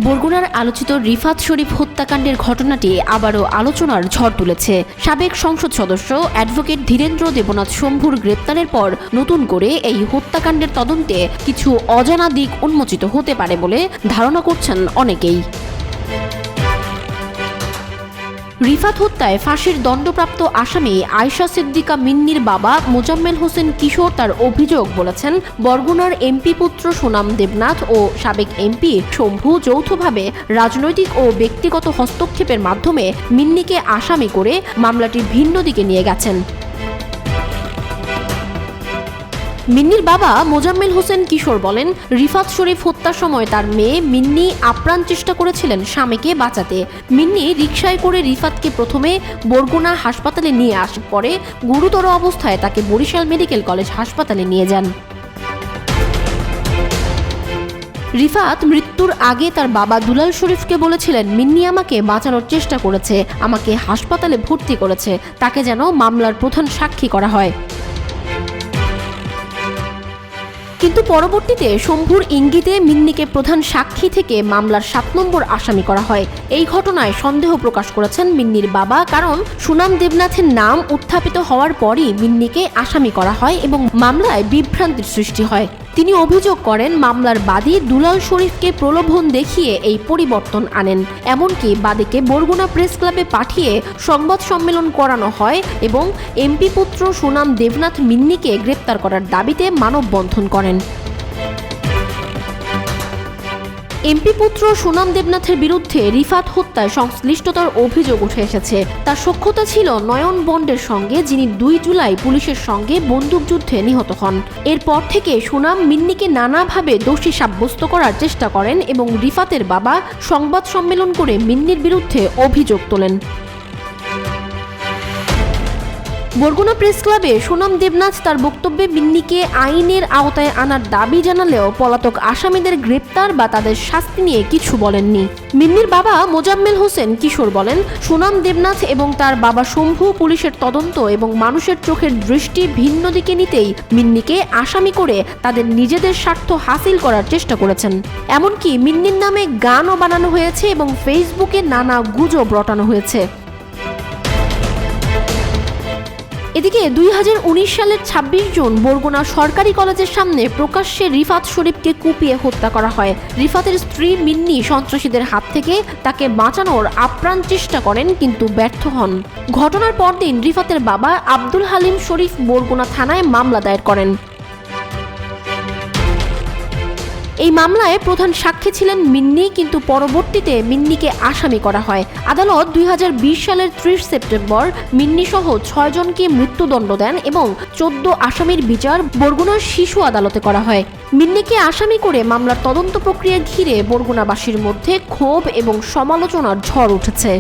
বরগুনার আলোচিত রিফাত শরীফ হত্যাকাণ্ডের ঘটনাটি আবারও আলোচনার ঝড় তুলেছে। সাবেক সংসদ সদস্য অ্যাডভোকেট ধীরেন্দ্র দেবনাথ শম্ভুর গ্রেপ্তারের পর নতুন করে এই হত্যাকাণ্ডের তদন্তে কিছু অজানা দিক উন্মোচিত হতে পারে বলে ধারণা করছেন অনেকেই। রিফাত হত্যায় ফাঁসির দণ্ডপ্রাপ্ত আসামি আয়শা সিদ্দিকা মিন্নির বাবা মোজাম্মেল হোসেন কিশোর তার অভিযোগ বলেছেন, বরগুনার এমপি পুত্র সুনাম দেবনাথ ও সাবেক এমপি শম্ভু যৌথভাবে রাজনৈতিক ও ব্যক্তিগত হস্তক্ষেপের মাধ্যমে মিন্নিকে আসামি করে মামলাটি ভিন্ন দিকে নিয়ে গেছেন। মিন্নির বাবা মোজাম্মেল হোসেন কিশোর বলেন, রিফাত শরীফ হত্যার সময় তার মেয়ে মিন্নি আপ্রাণ চেষ্টা করেছিলেন স্বামীকে বাঁচাতে। মিন্নি রিকশায় করে রিফাতকে প্রথমে বরগুনা হাসপাতালে নিয়ে আসার পরে গুরুতর অবস্থায় তাকে বরিশাল মেডিকেল কলেজ হাসপাতালে নিয়ে যান। রিফাত মৃত্যুর আগে তার বাবা দুলাল শরীফকে বলেছিলেন, মিন্নি আমাকে বাঁচানোর চেষ্টা করেছে, আমাকে হাসপাতালে ভর্তি করেছে, তাকে যেন মামলার প্রধান সাক্ষী করা হয়। কিন্তু পরবর্তীতে শম্ভুর ইঙ্গিতে মিন্নিকে প্রধান সাক্ষী থেকে মামলার 7 নম্বর আসামি করা হয়। এই ঘটনায় সন্দেহ প্রকাশ করেছেন মিন্নির বাবা, কারণ সুনাম দেবনাথের নাম উত্থাপিত হওয়ার পরই মিন্নিকে আসামি করা হয় এবং মামলায় বিভ্রান্তির সৃষ্টি হয়। তিনি অভিযোগ করেন, মামলার বাদী দুলাল শরীফকে প্রলোভন দেখিয়ে এই পরিবর্তন আনেন। এমনকি বাদীকে বরগুনা প্রেস ক্লাবে পাঠিয়ে সংবাদ সম্মেলন করানো হয় এবং এমপি পুত্র সুনাম দেবনাথ মিন্নিকে গ্রেপ্তার করার দাবিতে মানববন্ধন করেন। এমপি পুত্র সুনাম দেবনাথের বিরুদ্ধে রিফাত হত্যায় সংশ্লিষ্টতার অভিযোগ উঠে এসেছে। তার সখ্যতা ছিল নয়ন বন্ডের সঙ্গে, যিনি 2 জুলাই পুলিশের সঙ্গে বন্দুকযুদ্ধে নিহত হন। এরপর থেকে সুনাম মিন্নিকে নানাভাবে দোষী সাব্যস্ত করার চেষ্টা করেন এবং রিফাতের বাবা সংবাদ সম্মেলন করে মিন্নির বিরুদ্ধে অভিযোগ তোলেন। বরগুনা প্রেস ক্লাবে সুনাম দেবনাথ তার বক্তব্যে মিন্নিকে আইনের আওতায় আনার দাবি জানালেও পলাতক আসামিদের গ্রেপ্তার বা তাদের শাস্তি নিয়ে কিছু বলেননি। মিন্নির বাবা মোজাম্মেল হোসেন কিশোর বলেন, সুনাম দেবনাথ এবং তার বাবা শম্ভু পুলিশের তদন্ত এবং মানুষের চোখের দৃষ্টি ভিন্ন দিকে নিতেই মিন্নিকে আসামি করে তাদের নিজেদের স্বার্থ হাসিল করার চেষ্টা করেছেন। এমনকি মিন্নির নামে গানও বানানো হয়েছে এবং ফেসবুকে নানা গুজব রটানো হয়েছে। এদিকে 2019 সালের 26 জুন বরগুনা সরকারি কলেজের সামনে প্রকাশ্যে রিফাত শরীফকে কুপিয়ে হত্যা করা হয়। রিফাতের স্ত্রী মিন্নি সন্ত্রাসীদের হাত থেকে তাকে বাঁচানোর আপ্রাণ চেষ্টা করেন, কিন্তু ব্যর্থ হন। ঘটনার পরদিন রিফাতের বাবা আব্দুল হালিম শরীফ বরগুনা থানায় মামলা দায়ের করেন। এই মামলায় প্রধান সাক্ষী ছিলেন মিন্নি, কিন্তু পরবর্তীতে মিন্নিকে আসামি করা হয়। আদালত 2020 সালের 30 সেপ্টেম্বর মিন্নি সহ 6 জনকে মৃত্যুদণ্ড দেন এবং 14 আসামির বিচার বরগুনার শিশু আদালতে করা হয়। মিন্নিকে আসামি করে মামলার তদন্ত প্রক্রিয়া ঘিরে বরগুনাবাসীর মধ্যে ক্ষোভ এবং সমালোচনার ঝড় উঠেছে।